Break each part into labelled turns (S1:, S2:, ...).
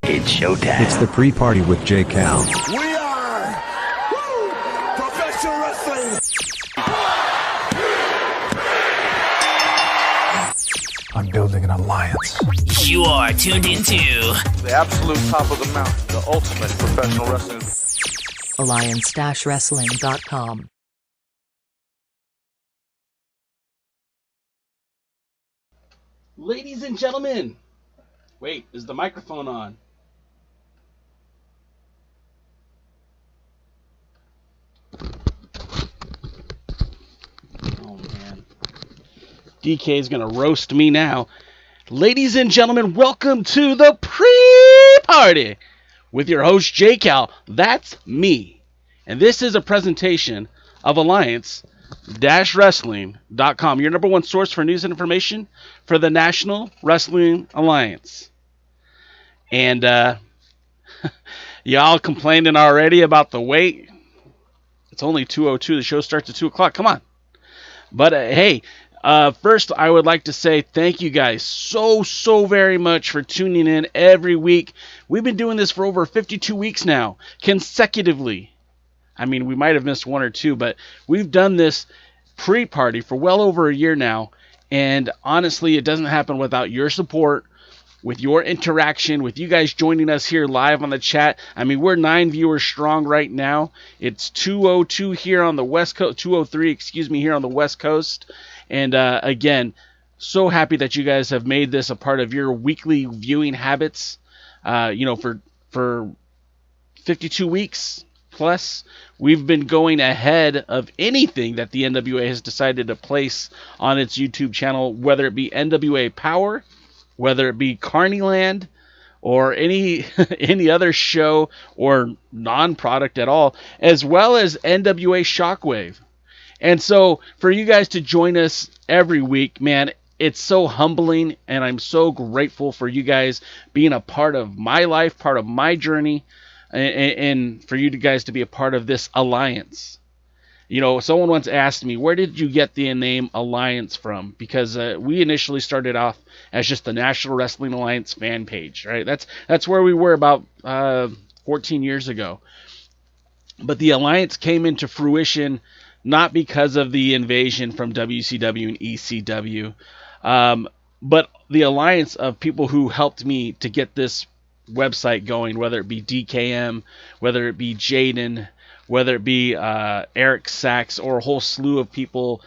S1: It's showtime.
S2: It's the pre-party with J. Cal.
S3: We are professional wrestling.
S2: I'm building an alliance.
S1: You are tuned into
S4: the absolute top of the mountain, the ultimate professional wrestling.
S5: Alliance-wrestling.com.
S6: Ladies and gentlemen, wait, is the microphone on? Oh man, DK is gonna roast me now. Ladies and gentlemen, welcome to the pre-party with your host J. Cal. That's me. And this is a presentation of Alliance-Wrestling.com, your number one source for news and information for the National Wrestling Alliance. And y'all complaining already about the wait. It's only 2:02. The show starts at 2 o'clock. Come on. But hey, first I would like to say thank you guys so very much for tuning in every week. We've been doing this for over 52 weeks now, consecutively. I mean, we might have missed one or two, but we've done this pre-party for well over a year now. And honestly, it doesn't happen without your support, with your interaction, with you guys joining us here live on the chat. I mean, we're 9 viewers strong right now. It's 2:02 here on the West Coast, 2:03, excuse me, here on the West Coast. And again, so happy that you guys have made this a part of your weekly viewing habits. For 52 weeks plus, we've been going ahead of anything that the NWA has decided to place on its YouTube channel, whether it be NWA Power, whether it be Carneyland, or any other show or non-product at all, as well as NWA Shockwave. And so for you guys to join us every week, man, it's so humbling, and I'm so grateful for you guys being a part of my life, part of my journey, and for you guys to be a part of this alliance. You know, someone once asked me, where did you get the name Alliance from? Because we initially started off as just the National Wrestling Alliance fan page, right? That's where we were about 14 years ago. But the Alliance came into fruition not because of the invasion from WCW and ECW, but the alliance of people who helped me to get this website going, whether it be DKM, whether it be Jaden, whether it be Eric Sachs, or a whole slew of people,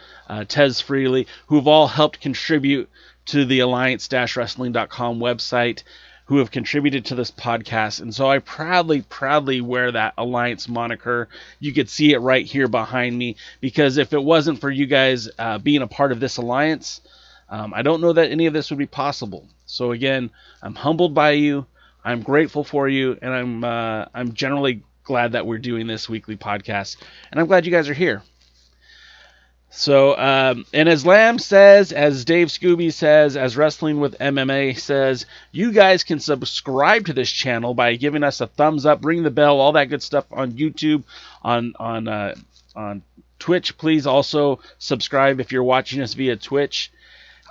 S6: Tez Freely, who've all helped contribute to the Alliance-Wrestling.com website, who have contributed to this podcast. And so I proudly wear that Alliance moniker. You could see it right here behind me, because if it wasn't for you guys being a part of this alliance, I don't know that any of this would be possible. So again, I'm humbled by you. I'm grateful for you, and I'm generally glad that we're doing this weekly podcast, and I'm glad you guys are here. So, and as Lamb says, as Dave Scooby says, as Wrestling with MMA says, you guys can subscribe to this channel by giving us a thumbs up, ring the bell, all that good stuff on YouTube, on Twitch. Please also subscribe if you're watching us via Twitch.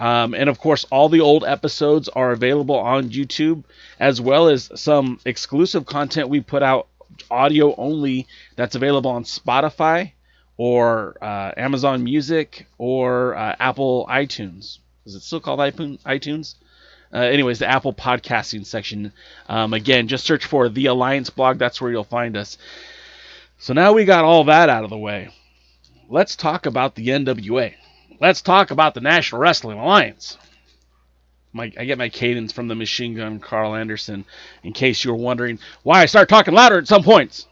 S6: And of course, all the old episodes are available on YouTube, as well as some exclusive content we put out audio only that's available on Spotify or Amazon Music or Apple iTunes. Is it still called iTunes? Anyways, the Apple podcasting section. Again, just search for The Alliance Blog. That's where you'll find us. So now we got all that out of the way. Let's talk about the NWA. Let's talk about the National Wrestling Alliance. I get my cadence from the Machine Gun Carl Anderson, in case you were wondering why I start talking louder at some points.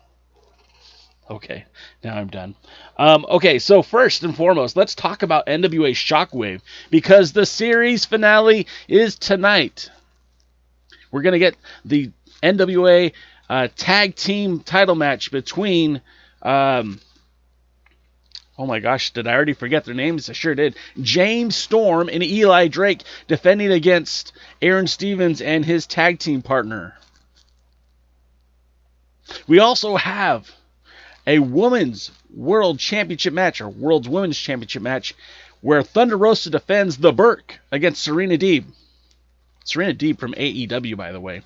S6: Okay, now I'm done. Okay, so first and foremost, let's talk about NWA Shockwave, because the series finale is tonight. We're going to get the NWA tag team title match between... oh my gosh, did I already forget their names? I sure did. James Storm and Eli Drake defending against Aaron Stevens and his tag team partner. We also have a Women's World Championship match, or World's Women's Championship match, where Thunder Rosa defends the Burke against Serena Deeb. Serena Deeb from AEW, by the way.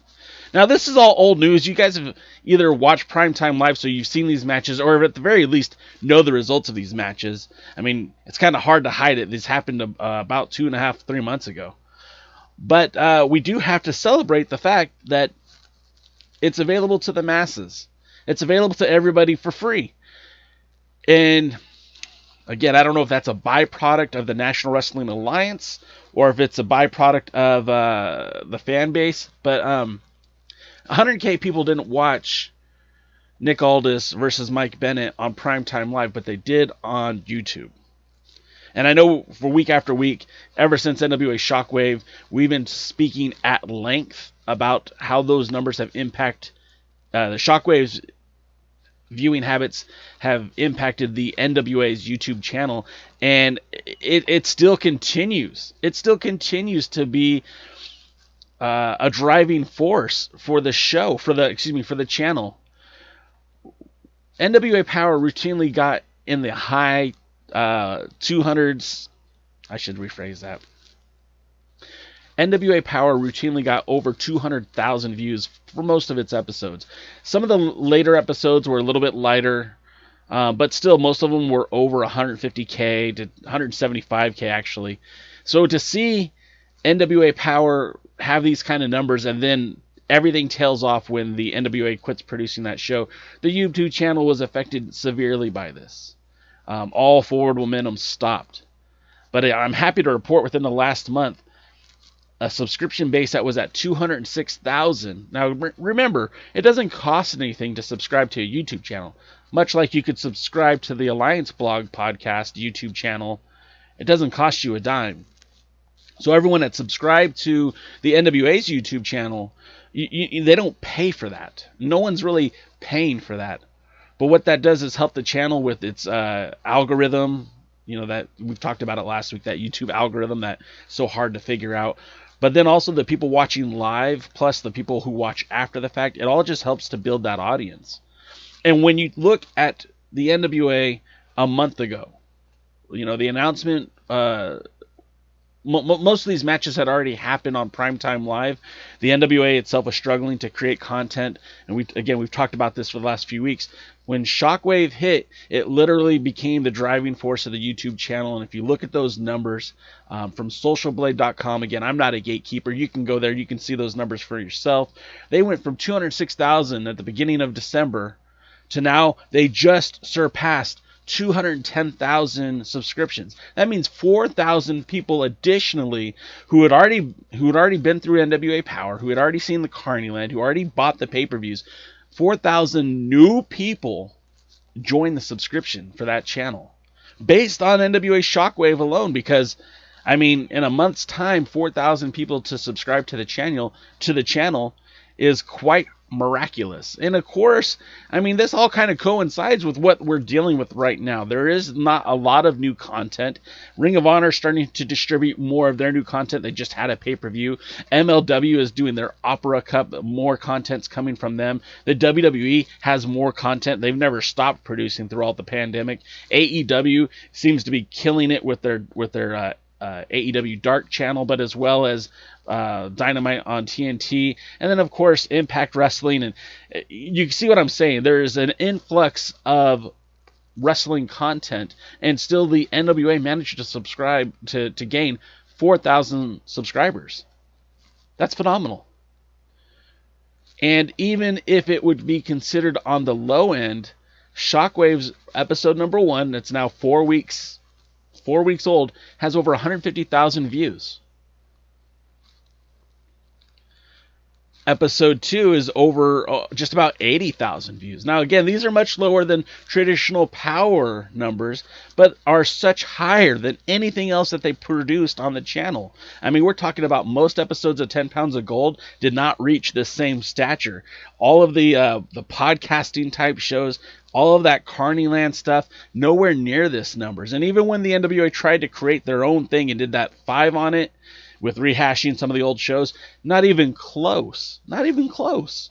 S6: Now, this is all old news. You guys have either watched Primetime Live, so you've seen these matches, or at the very least know the results of these matches. I mean, it's kind of hard to hide it. This happened about 2.5, 3 months ago. But we do have to celebrate the fact that it's available to the masses. It's available to everybody for free. And again, I don't know if that's a byproduct of the National Wrestling Alliance or if it's a byproduct of the fan base. But 100K people didn't watch Nick Aldis versus Mike Bennett on Primetime Live, but they did on YouTube. And I know for week after week, ever since NWA Shockwave, we've been speaking at length about how those numbers have impacted the Shockwave's viewing habits have impacted the NWA's YouTube channel, and it still continues. It still continues to be a driving force for the show, for the channel. NWA Power routinely got in the high 200s. I should rephrase that. NWA Power routinely got over 200,000 views for most of its episodes. Some of the later episodes were a little bit lighter, but still most of them were over 150K to 175K actually. So to see NWA Power have these kind of numbers and then everything tails off when the NWA quits producing that show, the YouTube channel was affected severely by this. All forward momentum stopped. But I'm happy to report within the last month, a subscription base that was at 206,000. Now, remember, it doesn't cost anything to subscribe to a YouTube channel. Much like you could subscribe to the Alliance Blog podcast YouTube channel, it doesn't cost you a dime. So everyone that subscribed to the NWA's YouTube channel, they don't pay for that. No one's really paying for that. But what that does is help the channel with its algorithm. You know, that we've talked about it last week, that YouTube algorithm that's so hard to figure out. But then also the people watching live, plus the people who watch after the fact, it all just helps to build that audience. And when you look at the NWA a month ago, you know, the announcement, most of these matches had already happened on Primetime Live. The NWA itself was struggling to create content, and we've talked about this for the last few weeks. When Shockwave hit, it literally became the driving force of the YouTube channel. And if you look at those numbers from socialblade.com, again, I'm not a gatekeeper. You can go there. You can see those numbers for yourself. They went from 206,000 at the beginning of December to now they just surpassed 210,000 subscriptions. That means 4,000 people additionally who had already been through NWA Power, who had already seen the Carneyland, who already bought the pay-per-views. 4,000 new people joined the subscription for that channel based on NWA Shockwave alone, because I mean, in a month's time, 4,000 people to subscribe to the channel is quite miraculous. And of course, I mean, this all kind of coincides with what we're dealing with right now. There is not a lot of new content. Ring of Honor is starting to distribute more of their new content. They just had a pay-per-view. MLW is doing their Opera Cup. More content's coming from them. The WWE has more content. They've never stopped producing throughout the pandemic. AEW seems to be killing it with their AEW Dark channel, but as well as Dynamite on TNT, and then of course Impact Wrestling. And you see what I'm saying. There is an influx of wrestling content, and still the NWA managed to gain 4,000 subscribers. That's phenomenal. And even if it would be considered on the low end, Shockwave's episode number 1, that's now 4 weeks old, has over 150,000 views. Episode 2 is over just about 80,000 views. Now, again, these are much lower than traditional Power numbers, but are such higher than anything else that they produced on the channel. I mean, we're talking about most episodes of 10 Pounds of Gold did not reach the same stature. All of the podcasting type shows, all of that Carneyland stuff, nowhere near this numbers. And even when the NWA tried to create their own thing and did that 5 on it, with rehashing some of the old shows, not even close. Not even close.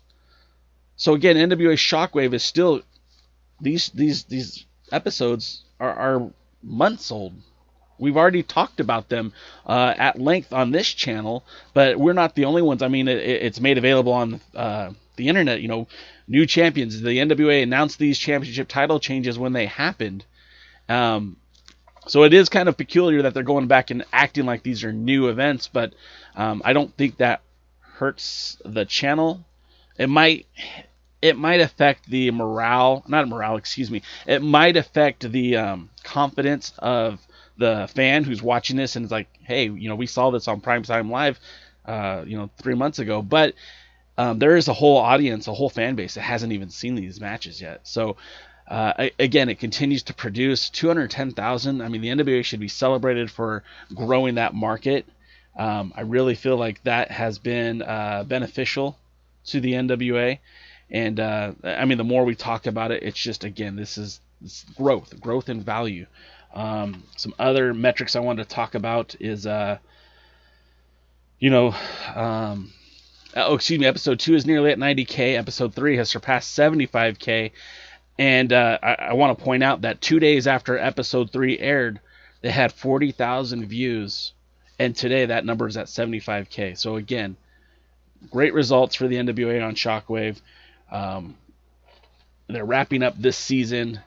S6: So again, NWA Shockwave is still, these episodes are months old. We've already talked about them at length on this channel, but we're not the only ones. I mean, it's made available on the internet. You know, new champions. The NWA announced these championship title changes when they happened. So it is kind of peculiar that they're going back and acting like these are new events, but I don't think that hurts the channel. It might affect the it might affect the confidence of the fan who's watching this and is like, hey, you know, we saw this on Primetime Live, 3 months ago, but there is a whole audience, a whole fan base that hasn't even seen these matches yet. So again, it continues to produce 210,000. I mean, the NWA should be celebrated for growing that market. I really feel like that has been beneficial to the NWA. And I mean, the more we talk about it, it's just, again, this is growth in value. Some other metrics I wanted to talk about is, episode 2 is nearly at 90K. Episode 3 has surpassed 75K. And I want to point out that 2 days after episode 3 aired, they had 40,000 views. And today that number is at 75K. So again, great results for the NWA on Shockwave. They're wrapping up this season.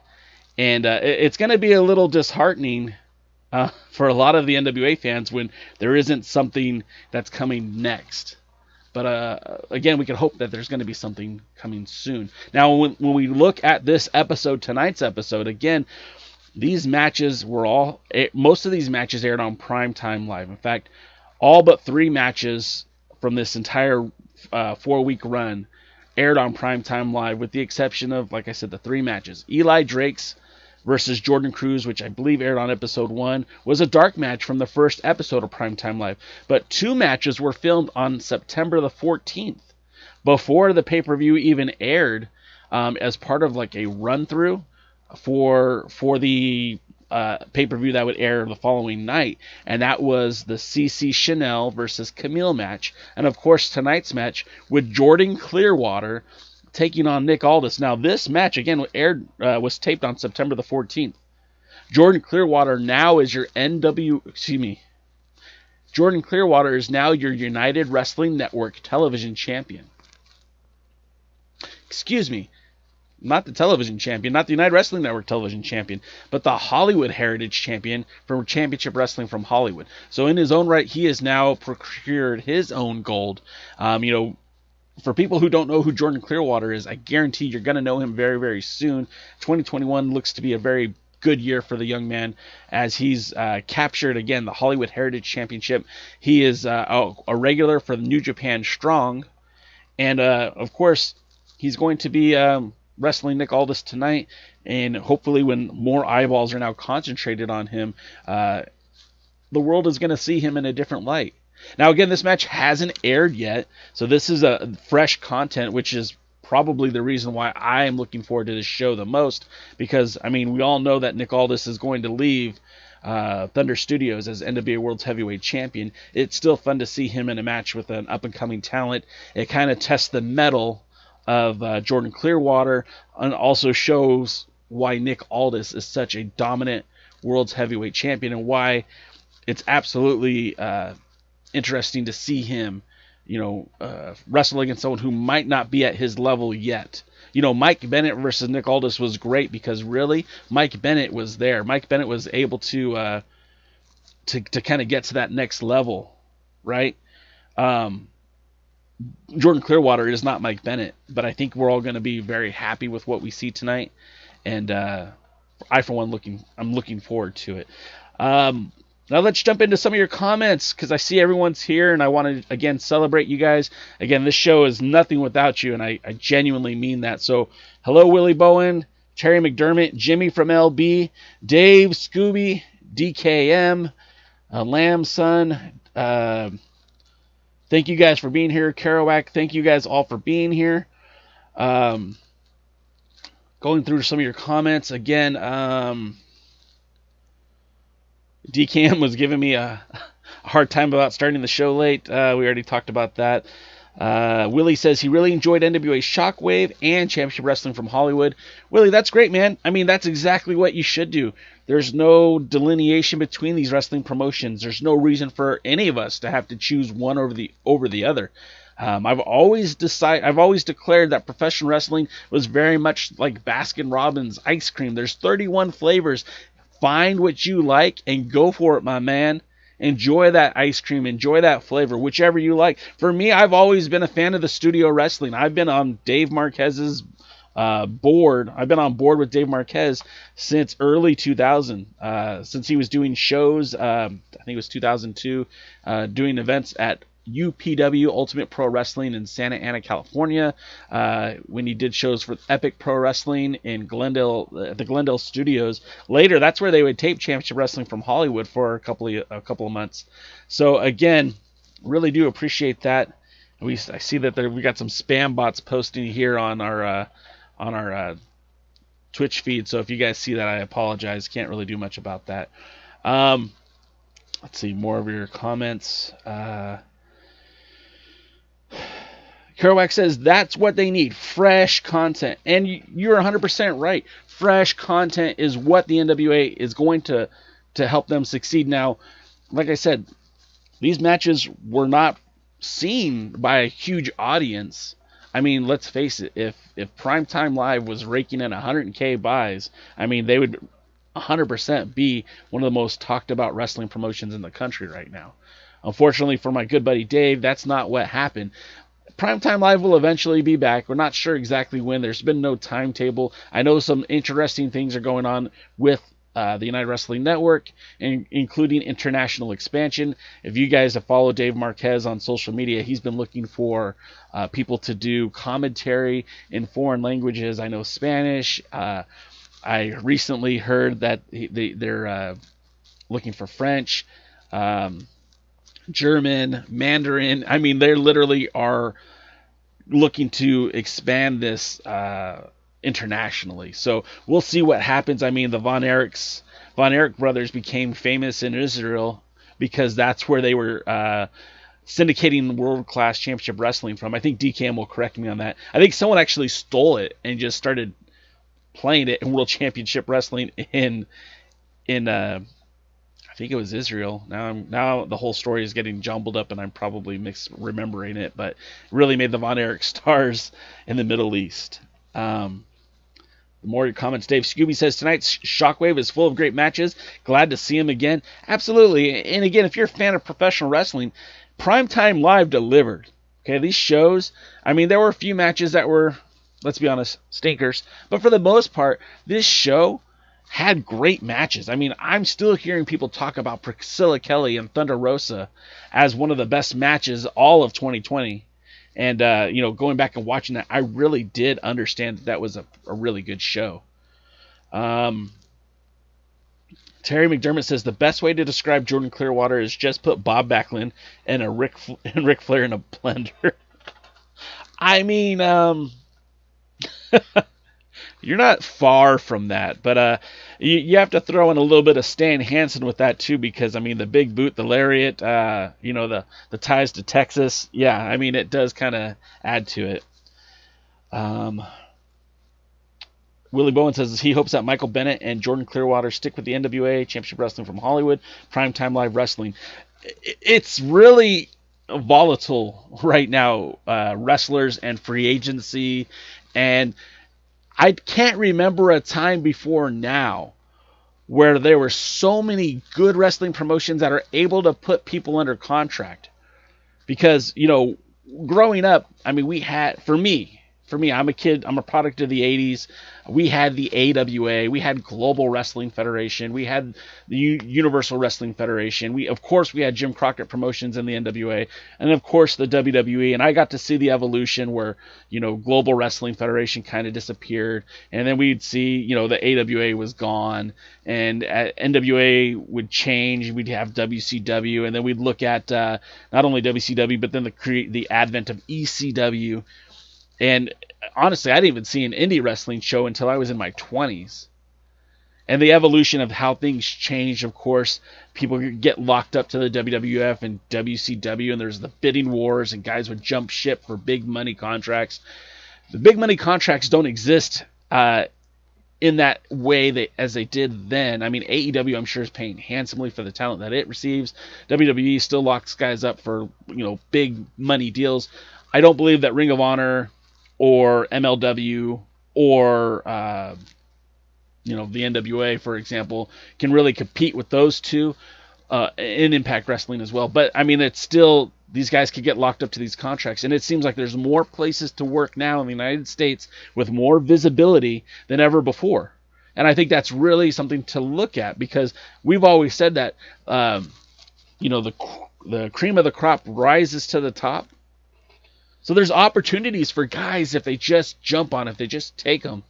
S6: And it's going to be a little disheartening for a lot of the NWA fans when there isn't something that's coming next. But again, we can hope that there's going to be something coming soon. Now, when we look at this episode, tonight's episode, again, these matches were most of these matches aired on Primetime Live. In fact, all but 3 matches from this entire 4-week run aired on Primetime Live, with the exception of, like I said, the 3 matches. Eli Drake's versus Jordan Cruz, which I believe aired on episode 1, was a dark match from the first episode of Primetime Live. But 2 matches were filmed on September the 14th, before the pay-per-view even aired, as part of like a run-through for the pay-per-view that would air the following night. And that was the CC Chanel versus Camille match. And of course, tonight's match with Jordan Clearwater taking on Nick Aldis. Now, this match, again, was taped on September the 14th. Jordan Clearwater now is your Jordan Clearwater is now your United Wrestling Network television champion. Excuse me. Not the television champion, not the United Wrestling Network television champion, but the Hollywood Heritage champion from Championship Wrestling from Hollywood. So in his own right, he has now procured his own gold. For people who don't know who Jordan Clearwater is, I guarantee you're going to know him very, very soon. 2021 looks to be a very good year for the young man, as he's captured, again, the Hollywood Heritage Championship. He is a regular for the New Japan Strong. And, of course, he's going to be wrestling Nick Aldis tonight. And hopefully when more eyeballs are now concentrated on him, the world is going to see him in a different light. Now, again, this match hasn't aired yet, so this is a fresh content, which is probably the reason why I am looking forward to this show the most, because, I mean, we all know that Nick Aldis is going to leave Thunder Studios as NWA World's Heavyweight Champion. It's still fun to see him in a match with an up-and-coming talent. It kind of tests the mettle of Jordan Clearwater, and also shows why Nick Aldis is such a dominant World's Heavyweight Champion, and why it's absolutely interesting to see him, wrestle against someone who might not be at his level yet. Mike Bennett versus Nick Aldis was great because really Mike Bennett was there. Mike Bennett was able to kind of get to that next level, right? Jordan Clearwater is not Mike Bennett, but I think we're all going to be very happy with what we see tonight, and I, for one, I'm looking forward to it. Now let's jump into some of your comments, because I see everyone's here, and I want to, again, celebrate you guys. Again, this show is nothing without you, and I genuinely mean that. So, hello, Willie Bowen, Terry McDermott, Jimmy from LB, Dave, Scooby, DKM, Lamb Son. Thank you guys for being here. Kerouac, thank you guys all for being here. Going through some of your comments. Again, DKM was giving me a hard time about starting the show late. We already talked about that. Willie says he really enjoyed NWA Shockwave and Championship Wrestling from Hollywood. Willie, that's great, man. I mean, that's exactly what you should do. There's no delineation between these wrestling promotions. There's no reason for any of us to have to choose one over the other. I've always declared that professional wrestling was very much like Baskin Robbins ice cream. There's 31 flavors. Find what you like and go for it, my man. Enjoy that ice cream. Enjoy that flavor, whichever you like. For me, I've always been a fan of the studio wrestling. I've been on Dave Marquez's board. I've been on board with Dave Marquez since early 2000. Since he was doing shows, I think it was 2002, doing events at UPW, Ultimate Pro Wrestling, in Santa Ana, California, when he did shows for Epic Pro Wrestling in Glendale, the Glendale Studios. Later, that's where they would tape Championship Wrestling from Hollywood for a couple of months. So again, really do appreciate that. I see that we got some spam bots posting here on our Twitch feed. So if you guys see that, I apologize. Can't really do much about that. Let's see more of your comments. Kerouac says that's what they need, fresh content. And you're 100% right. Fresh content is what the NWA is going to help them succeed. Now, like I said, these matches were not seen by a huge audience. I mean, let's face it, if Primetime Live was raking in 100K buys, I mean, they would 100% be one of the most talked about wrestling promotions in the country right now. Unfortunately for my good buddy Dave, that's not what happened. Primetime Live will eventually be back. We're not sure exactly when. There's been no timetable. I know some interesting things are going on with the United Wrestling Network, including international expansion. If you guys have followed Dave Marquez on social media, he's been looking for people to do commentary in foreign languages. I know Spanish. I recently heard that they're looking for French, German, Mandarin. I mean, they literally are looking to expand this internationally. So we'll see what happens. I mean, the Von Erich brothers became famous in Israel because that's where they were syndicating World-Class Championship Wrestling from. I think DKM will correct me on that. I think someone actually stole it and just started playing it in World Championship Wrestling in I think it was Israel. Now the whole story is getting jumbled up and I'm probably misremembering it, but it really made the Von Erich stars in the Middle East. More comments. Dave Scooby says, tonight's Shockwave is full of great matches. Glad to see him again. Absolutely. And again, if you're a fan of professional wrestling, Primetime Live delivered. Okay, these shows, I mean, there were a few matches that were, let's be honest, stinkers. But for the most part, this show had great matches. I mean, I'm still hearing people talk about Priscilla Kelly and Thunder Rosa as one of the best matches all of 2020. And, going back and watching that, I really did understand that was a really good show. Terry McDermott says, the best way to describe Jordan Clearwater is just put Bob Backlund and Ric Flair in a blender. I mean, you're not far from that, but you have to throw in a little bit of Stan Hansen with that too, because I mean the big boot, the lariat, the ties to Texas. Yeah, I mean it does kind of add to it. Willie Bowen says he hopes that Michael Bennett and Jordan Clearwater stick with the NWA Championship Wrestling from Hollywood, Primetime Live Wrestling. It's really volatile right now, wrestlers and free agency, and I can't remember a time before now where there were so many good wrestling promotions that are able to put people under contract. Because, growing up, I mean, we had, for me, I'm a kid, I'm a product of the 80s. We had the AWA, we had Global Wrestling Federation, we had the Universal Wrestling Federation. We had Jim Crockett Promotions in the NWA, and of course the WWE. And I got to see the evolution where, Global Wrestling Federation kind of disappeared, and then we'd see, the AWA was gone, and NWA would change. We'd have WCW, and then we'd look at not only WCW, but then the advent of ECW. And honestly, I didn't even see an indie wrestling show until I was in my 20s. And the evolution of how things changed, of course, people get locked up to the WWF and WCW, and there's the bidding wars, and guys would jump ship for big money contracts. The big money contracts don't exist in that way as they did then. I mean, AEW, I'm sure, is paying handsomely for the talent that it receives. WWE still locks guys up for, big money deals. I don't believe that Ring of Honor or MLW or the NWA, for example, can really compete with those two in Impact Wrestling as well. But I mean, it's still, these guys could get locked up to these contracts, and it seems like there's more places to work now in the United States with more visibility than ever before. And I think that's really something to look at, because we've always said that the cream of the crop rises to the top. So there's opportunities for guys if they just jump on it, if they just take them.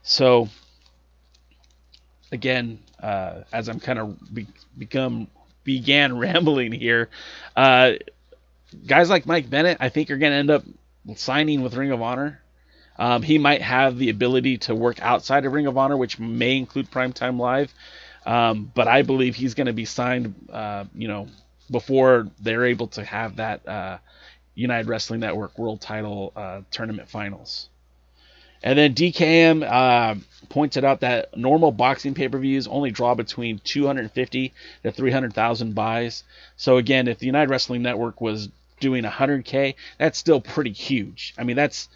S6: So, again, as I'm kind of began rambling here, guys like Mike Bennett, I think, are going to end up signing with Ring of Honor. He might have the ability to work outside of Ring of Honor, which may include Primetime Live. But I believe he's going to be signed, before they're able to have that United Wrestling Network World Title Tournament Finals. And then DKM pointed out that normal boxing pay-per-views only draw between 250 to 300,000 buys. So again, if the United Wrestling Network was doing 100K, that's still pretty huge. I mean, that's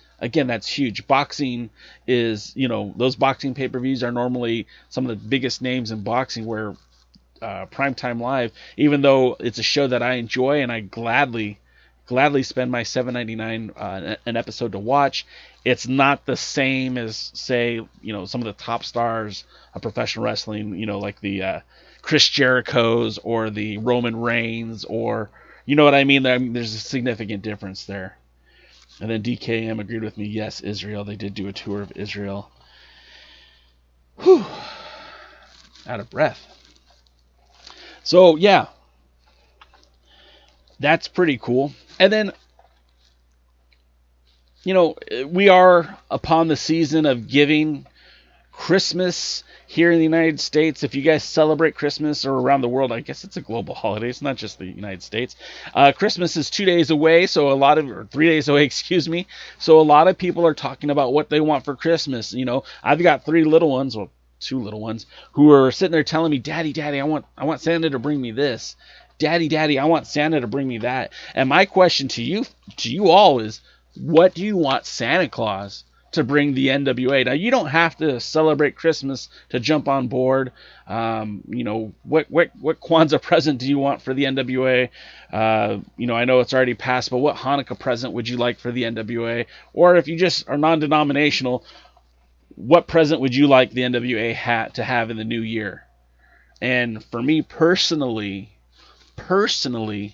S6: huge. Boxing is, those boxing pay-per-views are normally some of the biggest names in boxing, where Primetime Live, even though it's a show that I enjoy and I gladly spend my $7.99 an episode to watch, it's not the same as, say, some of the top stars of professional wrestling, like the Chris Jericho's or the Roman Reigns, or, you know what I mean? There's a significant difference there. And then DKM agreed with me. Yes, Israel. They did do a tour of Israel. Whew. Out of breath. So, yeah. That's pretty cool. And then, we are upon the season of giving. Christmas here in the United States, if you guys celebrate Christmas, or around the world, I guess it's a global holiday. It's not just the United States. Christmas is 2 days away, or 3 days away, excuse me. So a lot of people are talking about what they want for Christmas. I've got 2 little ones, who are sitting there telling me, Daddy, I want Santa to bring me this. Daddy, I want Santa to bring me that. And my question to you all is, what do you want Santa Claus to bring the NWA? Now, you don't have to celebrate Christmas to jump on board. What Kwanzaa present do you want for the NWA? I know it's already passed, but what Hanukkah present would you like for the NWA? Or if you just are non-denominational, what present would you like the NWA to have in the new year? And for me personally, I want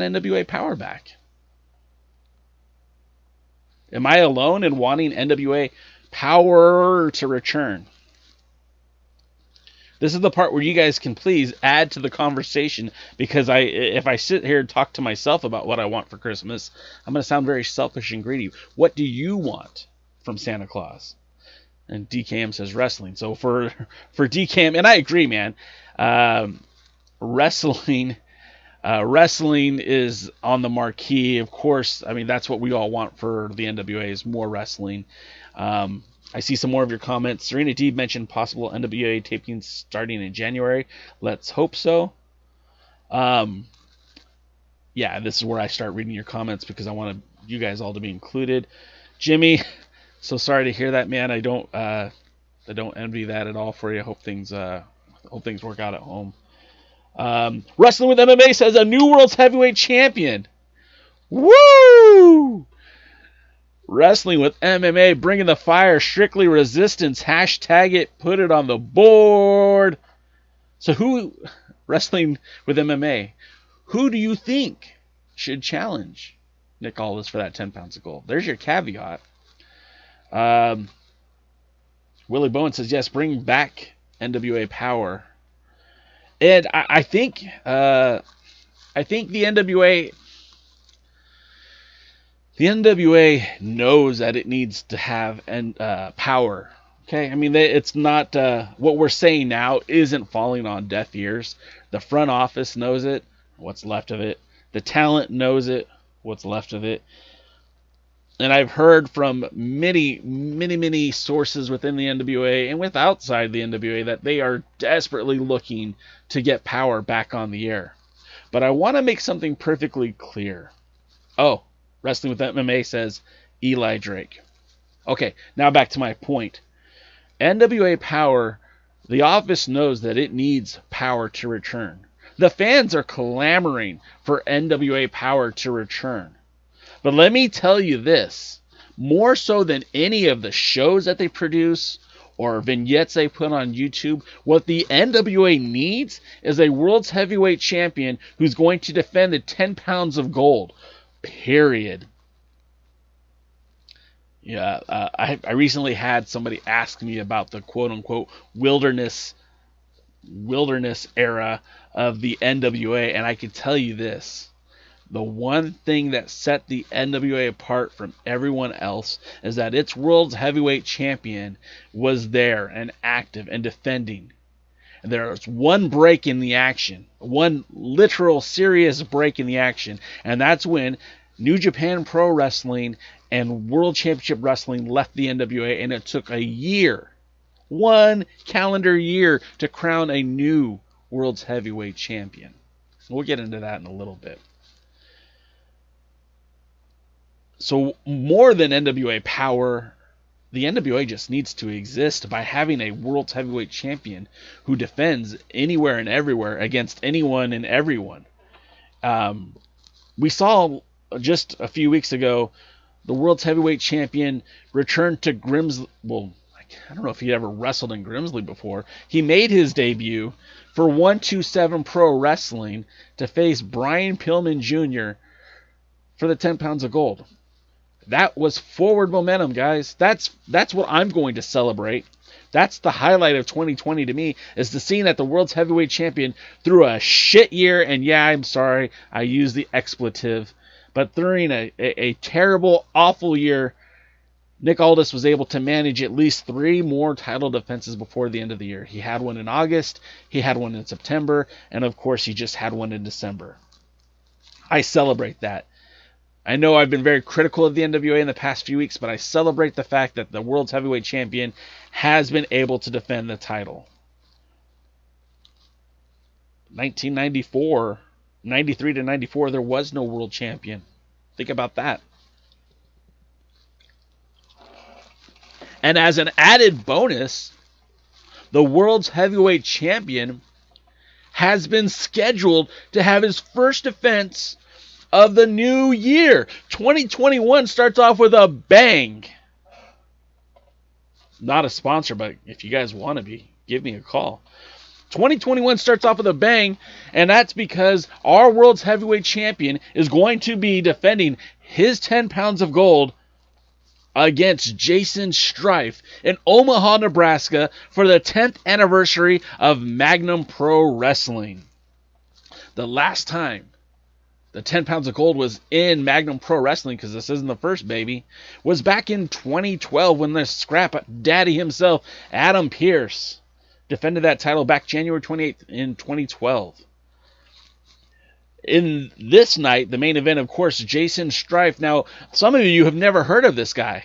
S6: NWA Power back. Am I alone in wanting NWA Power to return? This is the part where you guys can please add to the conversation, because if I sit here and talk to myself about what I want for Christmas, I'm going to sound very selfish and greedy. What do you want from Santa Claus? And DKM says wrestling. So for DKM, and I agree, man, wrestling is on the marquee. Of course, that's what we all want for the NWA, is more wrestling. I see some more of your comments. Serena D mentioned possible NWA tapings starting in January. Let's hope so. Yeah, this is where I start reading your comments, because I want you guys all to be included. Jimmy, so sorry to hear that, man. I don't envy that at all for you. I hope things work out at home. Wrestling with MMA says a new world's heavyweight champion. Woo! Wrestling with MMA, bringing the fire, strictly resistance. Hashtag it, put it on the board. So wrestling with MMA, who do you think should challenge Nick Aldis for that 10 pounds of gold? There's your caveat. Willie Bowen says, yes, bring back NWA Power. And I think the NWA knows that it needs to have power. Okay, it's not what we're saying now isn't falling on deaf ears. The front office knows it, what's left of it. The talent knows it, what's left of it. And I've heard from many sources within the NWA and with outside the NWA that they are desperately looking to get Power back on the air. But I want to make something perfectly clear. Oh, Wrestling with MMA says Eli Drake. Okay, now back to my point. NWA Power, the office knows that it needs Power to return. The fans are clamoring for NWA Power to return. But let me tell you this, more so than any of the shows that they produce or vignettes they put on YouTube, what the NWA needs is a world's heavyweight champion who's going to defend the 10 pounds of gold. Period. Yeah, I recently had somebody ask me about the quote-unquote wilderness era of the NWA, and I can tell you this. The one thing that set the NWA apart from everyone else is that its world's heavyweight champion was there and active and defending. And there was one break in the action, one literal serious break in the action, and that's when New Japan Pro Wrestling and World Championship Wrestling left the NWA, and it took a year, 1 calendar year, to crown a new World's Heavyweight Champion. We'll get into that in a little bit. So more than NWA power, the NWA just needs to exist by having a World's Heavyweight Champion who defends anywhere and everywhere against anyone and everyone. We saw just a few weeks ago the World's Heavyweight Champion returned to Grimsley. Well, I don't know if he ever wrestled in Grimsley before. He made his debut for 127 Pro Wrestling to face Brian Pillman Jr. for the 10 pounds of gold. That was forward momentum, guys. That's what I'm going to celebrate. That's the highlight of 2020 to me, is the seeing that the World's Heavyweight Champion through a shit year, and yeah, I'm sorry, I used the expletive, but during a terrible, awful year, Nick Aldis was able to manage at least 3 more title defenses before the end of the year. He had one in August, he had one in September, and of course he just had one in December. I celebrate that. I know I've been very critical of the NWA in the past few weeks, but I celebrate the fact that the World's Heavyweight Champion has been able to defend the title. 1994, 93 to 94, there was no world champion. Think about that. And as an added bonus, the World's Heavyweight Champion has been scheduled to have his first defense of the new year. 2021 starts off with a bang. Not a sponsor, but if you guys want to be, give me a call. 2021 starts off with a bang, and that's because our World's Heavyweight Champion is going to be defending his 10 pounds of gold against Jaysin Strife in Omaha, Nebraska for the 10th anniversary of Magnum Pro Wrestling. The last time the 10 pounds of gold was in Magnum Pro Wrestling, because this isn't the first, baby, was back in 2012 when the scrap daddy himself, Adam Pearce, defended that title back January 28th in 2012. In this night, the main event, of course, Jaysin Strife. Now, some of you have never heard of this guy,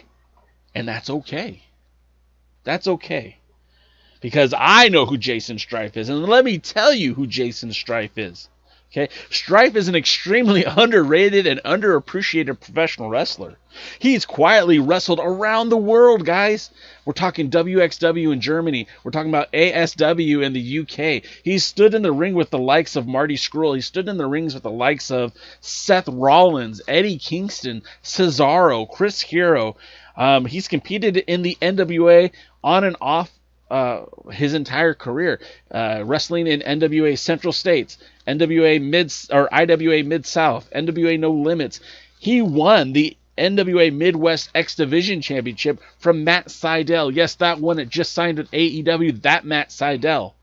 S6: and that's okay. That's okay. Because I know who Jaysin Strife is, and let me tell you who Jaysin Strife is. Okay, Strife is an extremely underrated and underappreciated professional wrestler. He's quietly wrestled around the world, guys. We're talking WXW in Germany. We're talking about ASW in the UK. He's stood in the ring with the likes of Marty Scurll. He stood in the rings with the likes of Seth Rollins, Eddie Kingston, Cesaro, Chris Hero. He's competed in the NWA on and off his entire career, wrestling in NWA Central States, NWA IWA Mid-South, NWA No Limits. He won the NWA Midwest X Division Championship from Matt Sydal. Yes, that one that just signed with AEW, that Matt Sydal.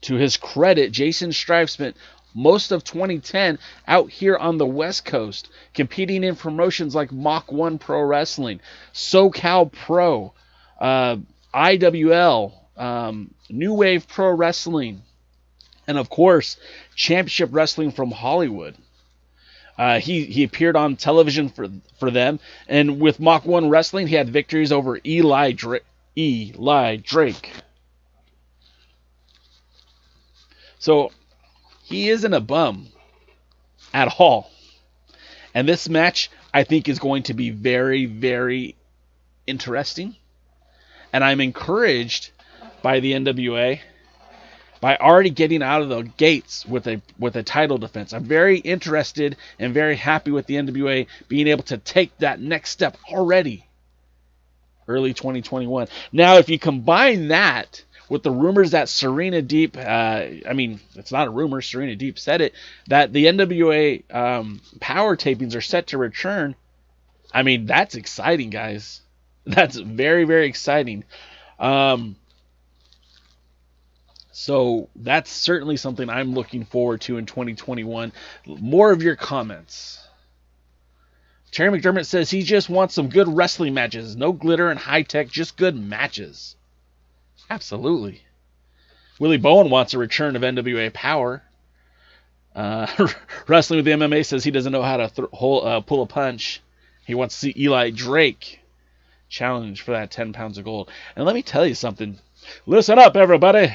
S6: To his credit, Jaysin Strife spent most of 2010 out here on the West Coast, competing in promotions like Mach 1 Pro Wrestling, SoCal Pro, IWL, New Wave Pro Wrestling, and of course, Championship Wrestling from Hollywood. He appeared on television for them, and with Mach 1 Wrestling, he had victories over Eli Drake. So, he isn't a bum at all. And this match, I think, is going to be very, very interesting. And I'm encouraged by the NWA by already getting out of the gates with a title defense. I'm very interested and very happy with the NWA being able to take that next step already early 2021. Now, if you combine that with the rumors that Serena Deep, it's not a rumor, Serena Deep said it, that the NWA power tapings are set to return, I mean, that's exciting, guys. That's very, very exciting. So that's certainly something I'm looking forward to in 2021. More of your comments. Terry McDermott says he just wants some good wrestling matches. No glitter and high tech, just good matches. Absolutely. Willie Bowen wants a return of NWA Power. Wrestling with the MMA says he doesn't know how to pull a punch. He wants to see Eli Drake challenge for that 10 pounds of gold. And let me tell you something. Listen up, everybody.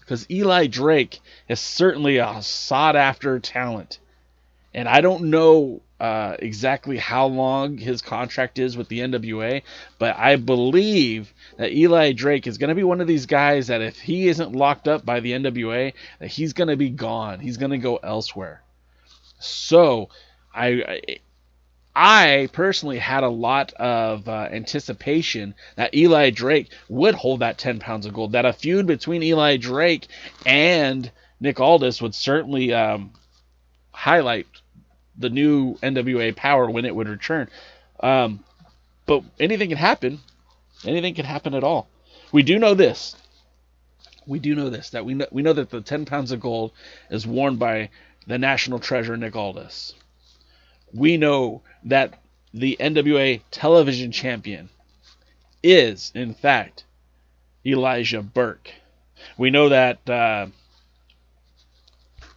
S6: Because Eli Drake is certainly a sought-after talent. And I don't know exactly how long his contract is with the NWA, but I believe that Eli Drake is going to be one of these guys that if he isn't locked up by the NWA, that he's going to be gone. He's going to go elsewhere. So I personally had a lot of anticipation that Eli Drake would hold that 10 pounds of gold, that a feud between Eli Drake and Nick Aldis would certainly highlight the new NWA Power when it would return. But anything can happen. Anything can happen at all. We do know this. That we know that the 10 pounds of gold is worn by the national treasure Nick Aldis. We know that the NWA television champion is, in fact, Elijah Burke. We know that,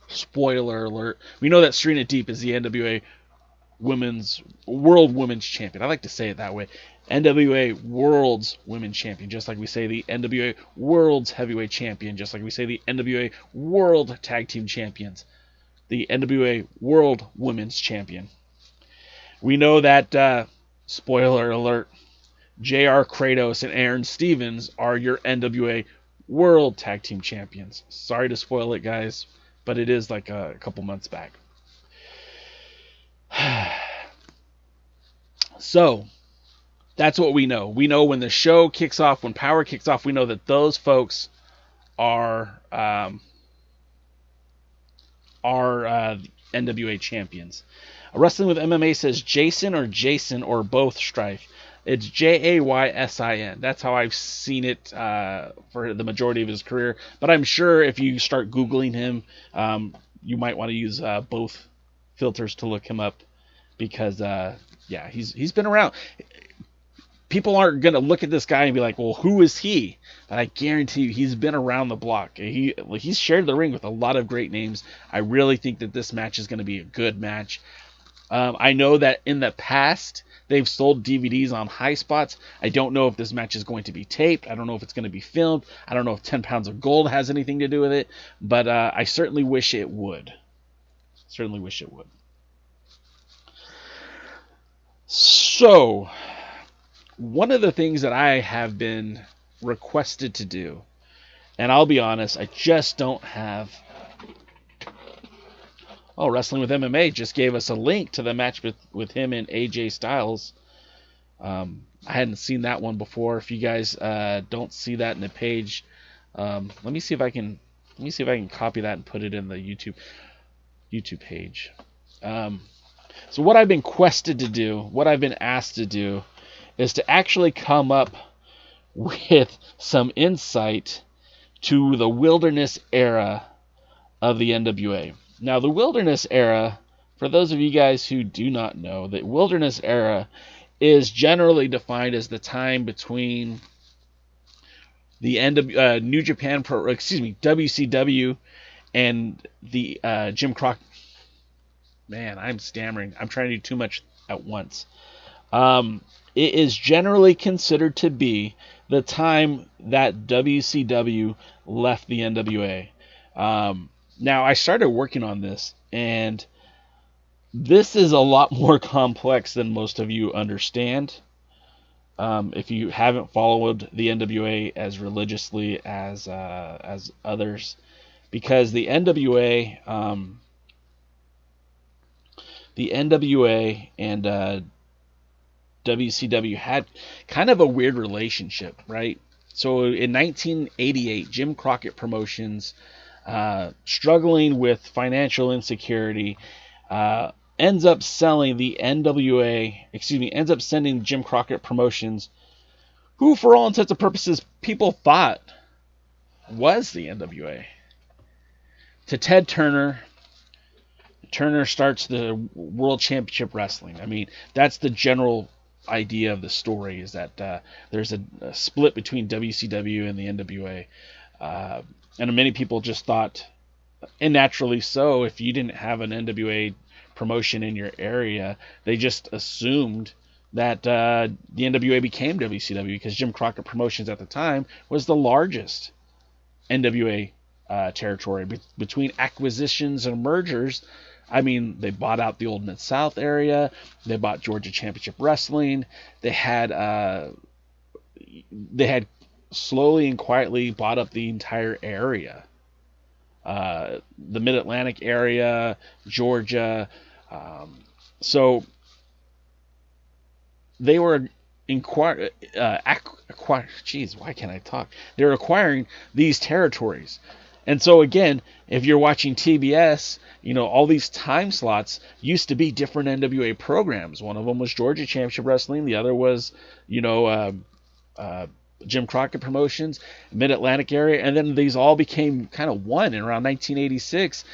S6: spoiler alert, we know that Serena Deeb is the NWA World Women's Champion. I like to say it that way. NWA World's Women's Champion, just like we say the NWA World's Heavyweight Champion, just like we say the NWA World Tag Team Champions, the NWA World Women's Champion. We know that, spoiler alert, JR Kratos and Aaron Stevens are your NWA World Tag Team Champions. Sorry to spoil it, guys, but it is like a couple months back. So, that's what we know. We know when the show kicks off, when Power kicks off, we know that those folks are NWA champions. Wrestling with MMA says Jaysin or both Strife. It's Jaysin. That's how I've seen it for the majority of his career. But I'm sure if you start Googling him, you might want to use both filters to look him up. Because, he's been around. People aren't going to look at this guy and be like, well, who is he? But I guarantee you he's been around the block. He's shared the ring with a lot of great names. I really think that this match is going to be a good match. I know that in the past, they've sold DVDs on High Spots. I don't know if this match is going to be taped. I don't know if it's going to be filmed. I don't know if 10 pounds of gold has anything to do with it. But I certainly wish it would. So, one of the things that I have been requested to do, and I'll be honest, I just don't have... Oh, Wrestling with MMA just gave us a link to the match with him and AJ Styles. I hadn't seen that one before. If you guys don't see that in the page, let me see if I can copy that and put it in the YouTube page. So what I've been quested to do, what I've been asked to do, is to actually come up with some insight to the wilderness era of the NWA. Now, the wilderness era, for those of you guys who do not know, the wilderness era is generally defined as the time between the end of New Japan WCW and the Jim Crockett. Man, I'm stammering. I'm trying to do too much at once. It is generally considered to be the time that WCW left the NWA. Now, I started working on this, and this is a lot more complex than most of you understand. If you haven't followed the NWA as religiously as others, because the NWA and WCW had kind of a weird relationship, right? So in 1988, Jim Crockett Promotions, struggling with financial insecurity, ends up sending Jim Crockett Promotions, who for all intents and purposes people thought was the NWA. To Ted Turner. Turner starts the World Championship Wrestling. I mean, that's the general idea of the story, is that there's a split between WCW and the NWA. And many people just thought, and naturally so, if you didn't have an NWA promotion in your area, they just assumed that the NWA became WCW, because Jim Crockett Promotions at the time was the largest NWA territory. Between acquisitions and mergers, I mean, they bought out the old Mid-South area. They bought Georgia Championship Wrestling. They had slowly and quietly bought up the entire area. The Mid-Atlantic area, Georgia. So they were why can't I talk? They were acquiring these territories. And so again, if you're watching TBS, all these time slots used to be different NWA programs. One of them was Georgia Championship Wrestling. The other was, Jim Crockett Promotions, Mid-Atlantic area. And then these all became kind of one in around 1986.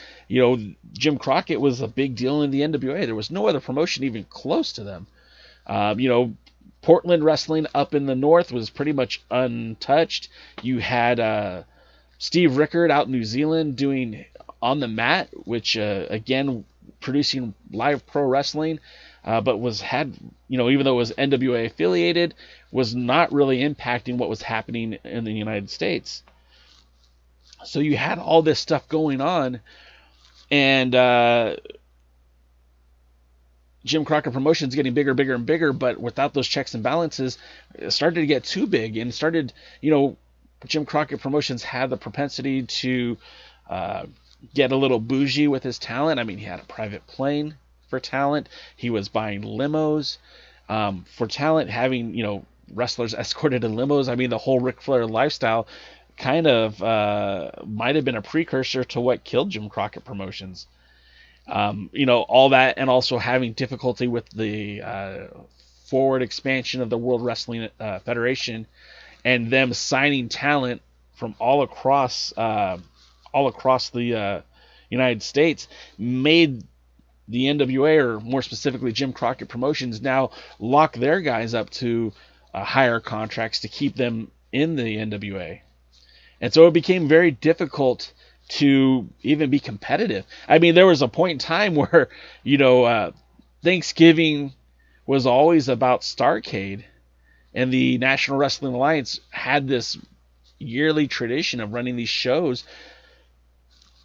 S6: Jim Crockett was a big deal in the NWA. There was no other promotion even close to them. Portland Wrestling up in the north was pretty much untouched. You had Steve Rickard out in New Zealand doing On the Mat, which again producing live pro wrestling, but even though it was NWA affiliated, was not really impacting what was happening in the United States. So you had all this stuff going on, and Jim Crockett Promotions getting bigger, bigger, and bigger, but without those checks and balances, it started to get too big, and Jim Crockett Promotions had the propensity to get a little bougie with his talent. I mean, he had a private plane for talent. He was buying limos for talent, having, wrestlers escorted in limos. I mean, the whole Ric Flair lifestyle kind of might have been a precursor to what killed Jim Crockett Promotions. All that, and also having difficulty with the forward expansion of the World Wrestling Federation, and them signing talent from all across the United States, made the NWA, or more specifically Jim Crockett Promotions, now lock their guys up to higher contracts to keep them in the NWA. And so it became very difficult to even be competitive. I mean, there was a point in time where, Thanksgiving was always about Starrcade, and the National Wrestling Alliance had this yearly tradition of running these shows.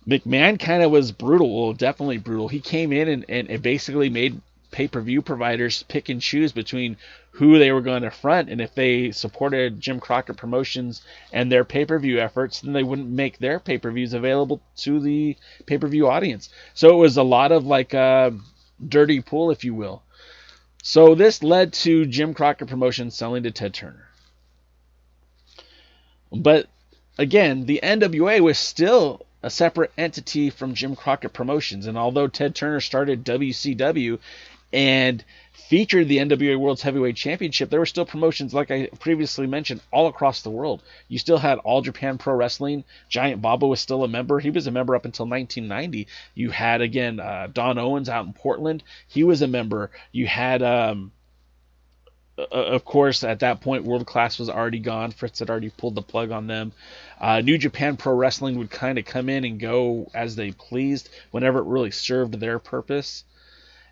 S6: McMahon kind of was brutal, well, definitely brutal. He came in and basically made pay-per-view providers pick and choose between who they were going to front, and if they supported Jim Crockett Promotions and their pay-per-view efforts, then they wouldn't make their pay-per-views available to the pay-per-view audience. So it was a lot of like a dirty pool, if you will. So this led to Jim Crockett Promotions selling to Ted Turner. But again, the NWA was still a separate entity from Jim Crockett Promotions, and although Ted Turner started WCW and featured the NWA World's Heavyweight Championship, there were still promotions, like I previously mentioned, all across the world. You still had All Japan Pro Wrestling. Giant Baba was still a member. He was a member up until 1990. You had, again, Don Owens out in Portland. He was a member. You had, of course, at that point, World Class was already gone. Fritz had already pulled the plug on them. New Japan Pro Wrestling would kind of come in and go as they pleased whenever it really served their purpose.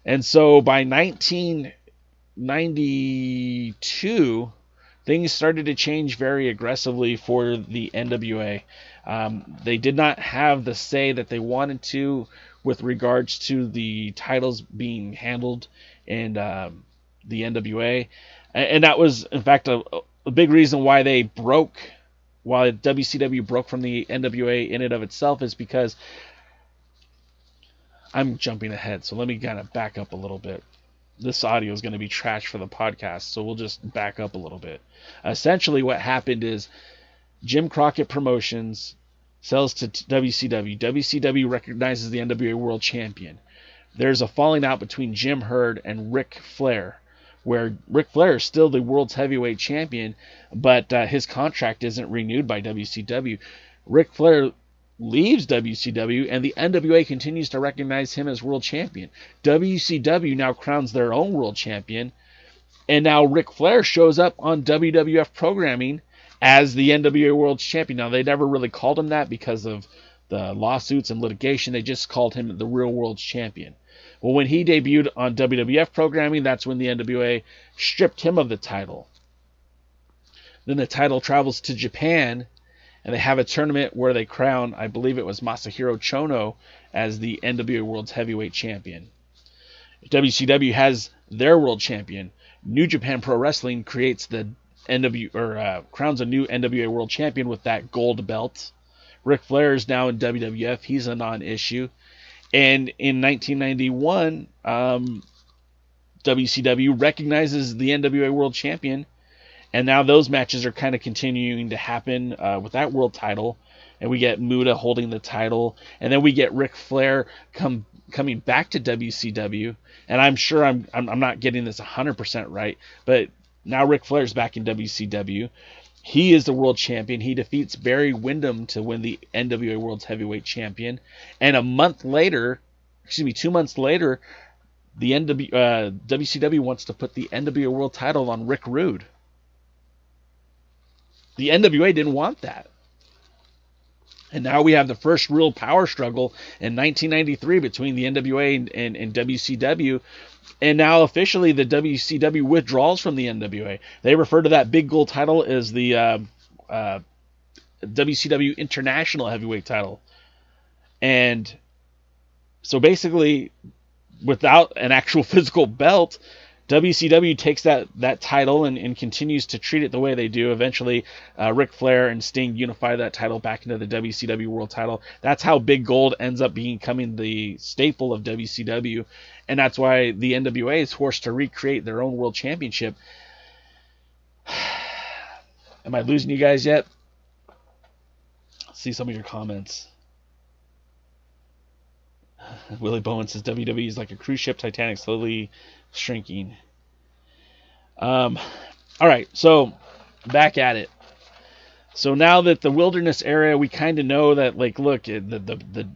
S6: And so by 1992, things started to change very aggressively for the NWA. They did not have the say that they wanted to with regards to the titles being handled in the NWA. And that was, in fact, a big reason why they broke, why WCW broke from the NWA in and of itself, is because I'm jumping ahead, so let me kind of back up a little bit. This audio is going to be trash for the podcast, so we'll just back up a little bit. Essentially, what happened is Jim Crockett Promotions sells to WCW. WCW recognizes the NWA World Champion. There's a falling out between Jim Herd and Ric Flair, where Ric Flair is still the world's heavyweight champion, but his contract isn't renewed by WCW. Ric Flair leaves WCW, and the NWA continues to recognize him as world champion. WCW now crowns their own world champion, and now Ric Flair shows up on WWF programming as the NWA World Champion. Now, they never really called him that because of the lawsuits and litigation. They just called him the Real World Champion. Well, when he debuted on WWF programming, that's when the NWA stripped him of the title. Then the title travels to Japan, and they have a tournament where they crown, I believe it was Masahiro Chono, as the NWA World's Heavyweight Champion. WCW has their World Champion. New Japan Pro Wrestling creates the crowns a new NWA World Champion with that gold belt. Ric Flair is now in WWF. He's a non-issue. And in 1991, WCW recognizes the NWA World Champion. And now those matches are kind of continuing to happen with that world title. And we get Muta holding the title. And then we get Ric Flair coming back to WCW. And I'm sure I'm not getting this 100% right, but now Ric Flair's back in WCW. He is the world champion. He defeats Barry Windham to win the NWA World's Heavyweight Champion. And 2 months later, the WCW wants to put the NWA World title on Rick Rude. The NWA didn't want that. And now we have the first real power struggle in 1993 between the NWA and WCW. And now officially the WCW withdraws from the NWA. They refer to that big gold title as the WCW International Heavyweight title. And so basically, without an actual physical belt, WCW takes that title and continues to treat it the way they do. Eventually, Ric Flair and Sting unify that title back into the WCW World title. That's how Big Gold ends up becoming the staple of WCW. And that's why the NWA is forced to recreate their own World Championship. Am I losing you guys yet? Let's see some of your comments. Willie Bowen says WWE is like a cruise ship, Titanic slowly shrinking. All right, so back at it. So now that the Wilderness era, we kind of know that, like, look, the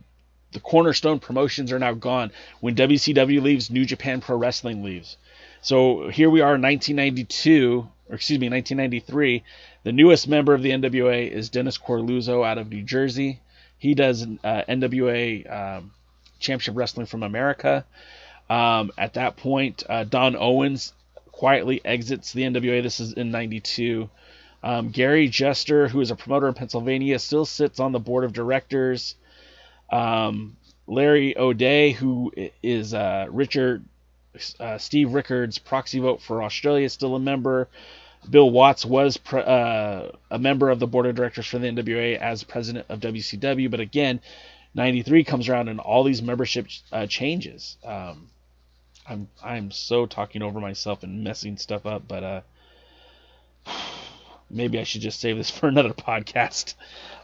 S6: cornerstone promotions are now gone. When WCW leaves, New Japan Pro Wrestling leaves. So here we are in 1993. The newest member of the NWA is Dennis Corluzzo out of New Jersey. He does NWA Championship Wrestling from America. At that point, Don Owens quietly exits the NWA. This is in 92. Gary Jester, who is a promoter in Pennsylvania, still sits on the board of directors. Larry O'Day, who is Steve Rickard's proxy vote for Australia, is still a member. Bill Watts was a member of the board of directors for the NWA as president of WCW, but again, 93 comes around and all these membership changes. I'm so talking over myself and messing stuff up, but maybe I should just save this for another podcast.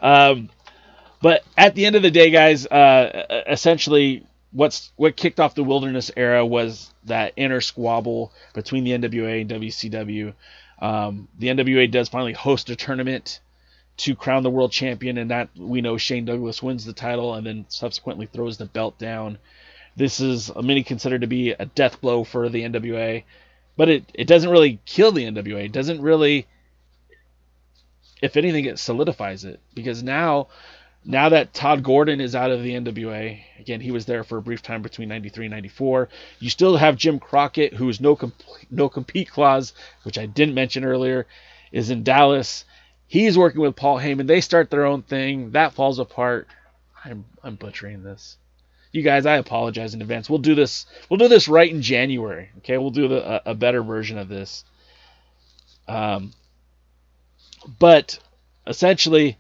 S6: But at the end of the day, guys, essentially what kicked off the Wilderness era was that inner squabble between the NWA and WCW. The NWA does finally host a tournament to crown the world champion, and that we know Shane Douglas wins the title and then subsequently throws the belt down. This is many considered to be a death blow for the NWA, but it doesn't really kill the NWA. It doesn't really, if anything, it solidifies it, because now that Todd Gordon is out of the NWA, again, he was there for a brief time between 93 and 94. You still have Jim Crockett, whose no compete clause, which I didn't mention earlier, is in Dallas. He's working with Paul Heyman. They start their own thing. That falls apart. I'm butchering this. You guys, I apologize in advance. We'll do this right in January. Okay, we'll do a better version of this. But essentially,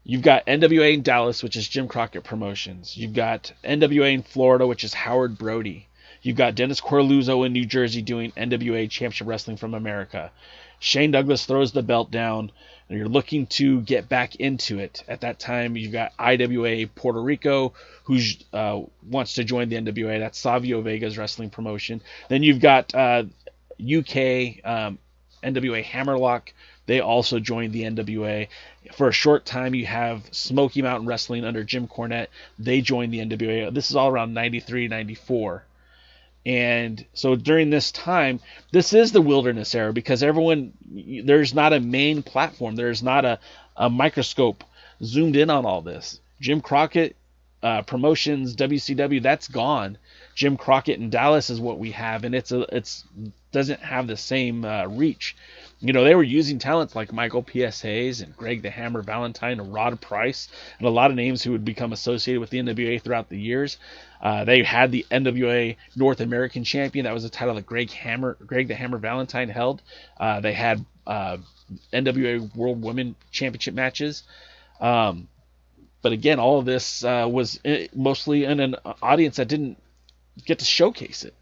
S6: you've got NWA in Dallas, which is Jim Crockett Promotions. You've got NWA in Florida, which is Howard Brody. You've got Dennis Corluzzo in New Jersey doing NWA Championship Wrestling from America. Shane Douglas throws the belt down, and you're looking to get back into it. At that time, you've got IWA Puerto Rico, who wants to join the NWA. That's Savio Vega's wrestling promotion. Then you've got UK NWA Hammerlock. They also joined the NWA. For a short time, you have Smoky Mountain Wrestling under Jim Cornette. They joined the NWA. This is all around 93, 94. And so during this time, this is the wilderness era because there's not a main platform. There's not a microscope zoomed in on all this. Jim Crockett Promotions, WCW, that's gone. Jim Crockett in Dallas is what we have, and it's doesn't have the same reach. You know, they were using talents like Michael P.S. Hayes and Greg the Hammer Valentine and Rod Price and a lot of names who would become associated with the NWA throughout the years. They had the NWA North American Champion. That was a title that Greg the Hammer Valentine held. They had NWA World Women Championship matches. But again, all of this was mostly in an audience that didn't get to showcase it.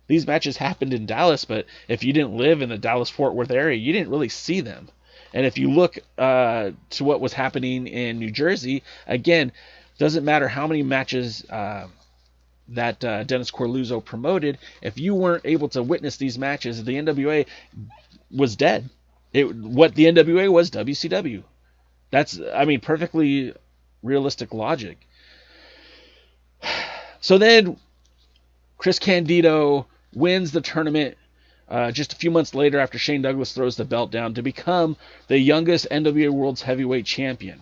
S6: These matches happened in Dallas, but if you didn't live in the Dallas-Fort Worth area, you didn't really see them. And if you look to what was happening in New Jersey, again, doesn't matter how many matches that Dennis Corluzzo promoted, if you weren't able to witness these matches, the NWA was dead. What the NWA was, WCW. That's, I mean, perfectly realistic logic. So then Chris Candido wins the tournament just a few months later after Shane Douglas throws the belt down to become the youngest NWA World's Heavyweight Champion.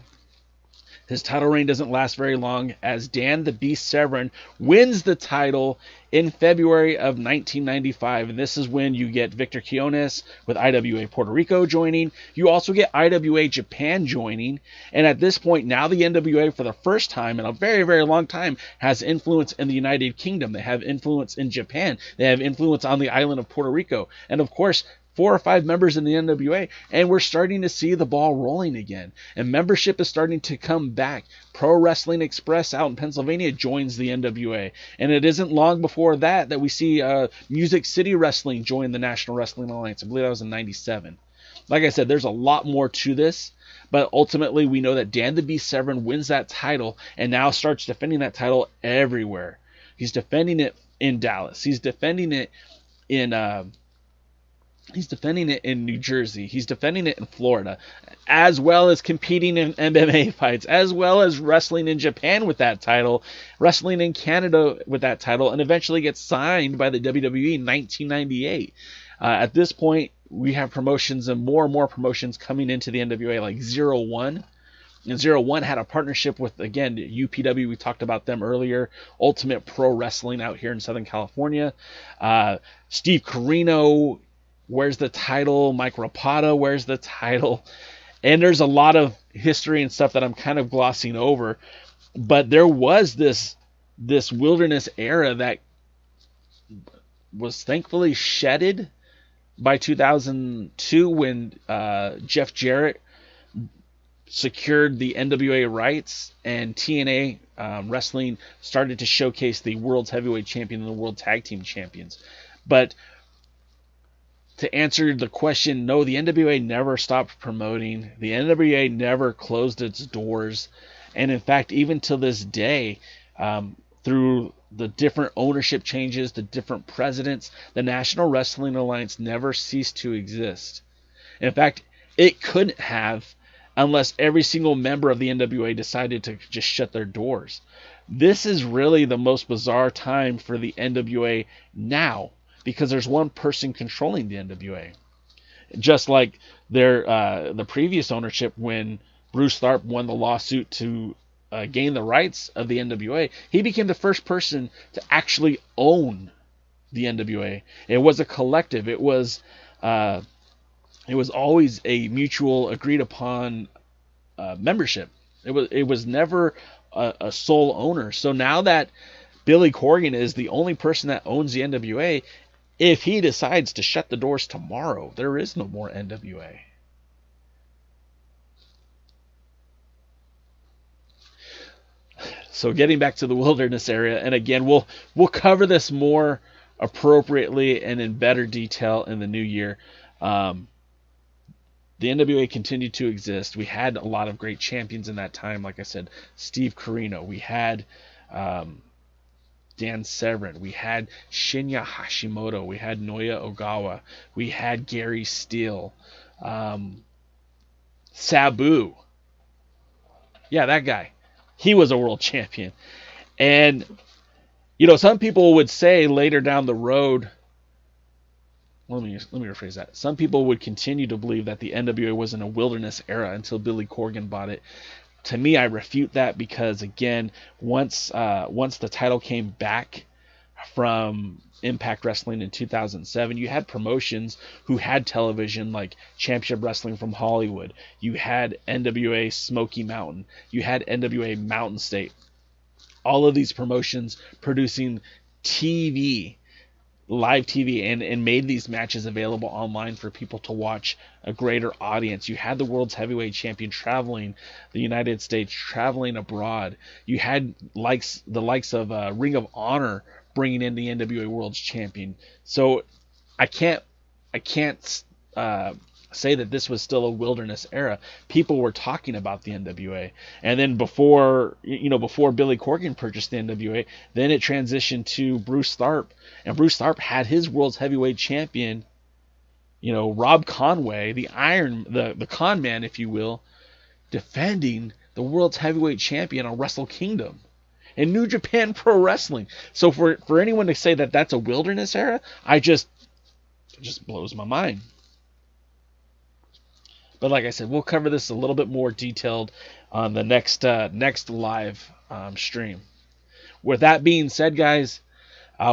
S6: His title reign doesn't last very long as Dan the Beast Severn wins the title in February of 1995. And this is when you get Victor Quiones with IWA Puerto Rico joining. You also get IWA Japan joining. And at this point, now the NWA, for the first time in a very, very long time, has influence in the United Kingdom. They have influence in Japan. They have influence on the island of Puerto Rico. And of course, 4 or 5 members in the NWA, and we're starting to see the ball rolling again. And membership is starting to come back. Pro Wrestling Express out in Pennsylvania joins the NWA. And it isn't long before that we see Music City Wrestling join the National Wrestling Alliance. I believe that was in 97. Like I said, there's a lot more to this, but ultimately we know that Dan the Beast Severn wins that title and now starts defending that title everywhere. He's defending it in Dallas. He's defending it in New Jersey. He's defending it in Florida, as well as competing in MMA fights, as well as wrestling in Japan with that title, wrestling in Canada with that title, and eventually gets signed by the WWE in 1998. At this point, we have promotions and more promotions coming into the NWA, like 01. And 01 had a partnership with, again, UPW. We talked about them earlier. Ultimate Pro Wrestling out here in Southern California. Steve Corino wears the title. Mike Rapada wears the title. And there's a lot of history and stuff that I'm kind of glossing over. But there was this wilderness era that was thankfully shedded by 2002 when Jeff Jarrett secured the NWA rights and TNA Wrestling started to showcase the World's Heavyweight Champion and the World Tag Team Champions. But to answer the question, no, the NWA never stopped promoting. The NWA never closed its doors. And in fact, even to this day, through the different ownership changes, the different presidents, the National Wrestling Alliance never ceased to exist. In fact, it couldn't have unless every single member of the NWA decided to just shut their doors. This is really the most bizarre time for the NWA now, because there's one person controlling the NWA. Just like the previous ownership, when Bruce Tharpe won the lawsuit to gain the rights of the NWA, he became the first person to actually own the NWA. It was a collective. It was always a mutual agreed upon membership. It was never a sole owner. So now that Billy Corgan is the only person that owns the NWA, if he decides to shut the doors tomorrow, there is no more NWA. So getting back to the wilderness area, and again, we'll cover this more appropriately and in better detail in the new year. The NWA continued to exist. We had a lot of great champions in that time. Like I said, Steve Corino. We had Dan Dan Severn. We had Shinya Hashimoto. We had Noya Ogawa. We had Gary Steele. Sabu. Yeah, that guy. He was a world champion. And, some people would say later down the road, let me rephrase that. Some people would continue to believe that the NWA was in a wilderness era until Billy Corgan bought it. To me, I refute that because, again, once the title came back from Impact Wrestling in 2007, you had promotions who had television like Championship Wrestling from Hollywood. You had NWA Smoky Mountain. You had NWA Mountain State. All of these promotions producing TV, live TV, and made these matches available online for people to watch a greater audience. You had the world's heavyweight champion traveling the United States, traveling abroad. You had the likes of Ring of Honor bringing in the NWA World's Champion. So I can't say that this was still a wilderness era. People were talking about the NWA, and then before Billy Corgan purchased the NWA, then it transitioned to Bruce Tharpe, and Bruce Tharpe had his world's heavyweight champion, Rob Conway, the con man, if you will, defending the world's heavyweight champion on Wrestle Kingdom in New Japan Pro Wrestling. So for anyone to say that that's a wilderness era, it just blows my mind. But like I said, we'll cover this a little bit more detailed on the next live stream. With that being said, guys,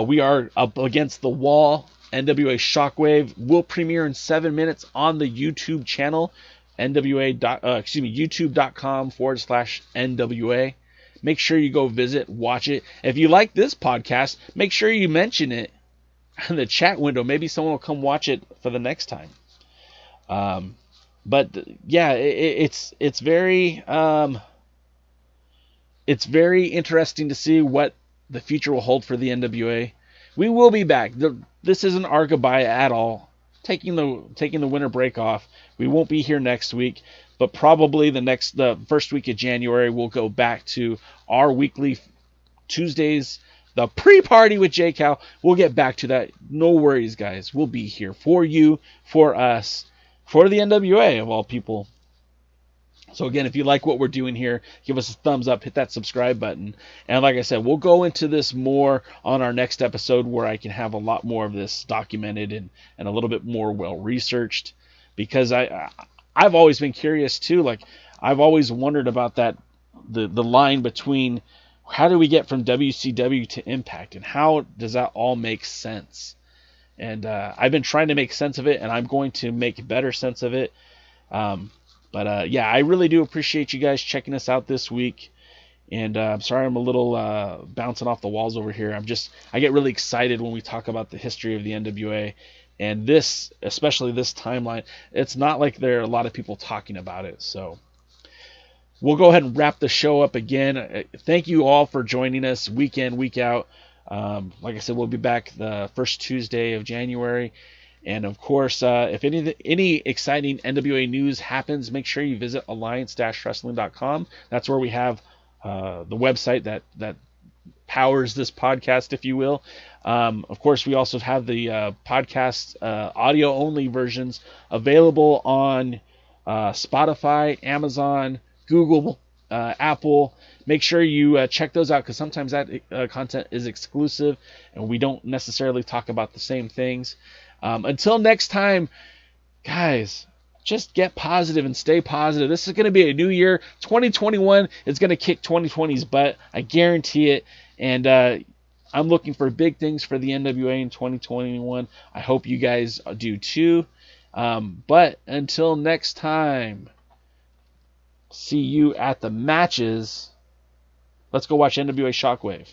S6: we are up against the wall. NWA Shockwave will premiere in 7 minutes on the YouTube channel, youtube.com/NWA. Make sure you go visit, watch it. If you like this podcast, make sure you mention it in the chat window. Maybe someone will come watch it for the next time. But yeah, it's very interesting to see what the future will hold for the NWA. We will be back. This isn't our goodbye at all. Taking the winter break off. We won't be here next week, but probably the first week of January we'll go back to our weekly Tuesdays, the pre-party with J Cal. We'll get back to that. No worries, guys. We'll be here for you, for us, for the NWA of all people. So again, if you like what we're doing here, give us a thumbs up, hit that subscribe button. And like I said, we'll go into this more on our next episode where I can have a lot more of this documented and a little bit more well-researched. Because I've always been curious too. Like, I've always wondered about that, the line between how do we get from WCW to Impact, and how does that all make sense? And I've been trying to make sense of it, and I'm going to make better sense of it. But yeah, I really do appreciate you guys checking us out this week. And I'm sorry I'm a little bouncing off the walls over here. I get really excited when we talk about the history of the NWA. And this, especially this timeline, it's not like there are a lot of people talking about it. So we'll go ahead and wrap the show up again. Thank you all for joining us week in, week out. Like I said, we'll be back the first Tuesday of January. And of course, if any exciting NWA news happens, make sure you visit alliance-wrestling.com. That's where we have the website that powers this podcast, if you will. Of course, we also have the podcast audio-only versions available on Spotify, Amazon, Google, Apple. Make sure you check those out, because sometimes that content is exclusive and we don't necessarily talk about the same things. Until next time, guys, just get positive and stay positive. This is going to be a new year. 2021 is going to kick 2020's butt. I guarantee it. And I'm looking for big things for the NWA in 2021. I hope you guys do too. But until next time, see you at the matches. Let's go watch NWA Shockwave.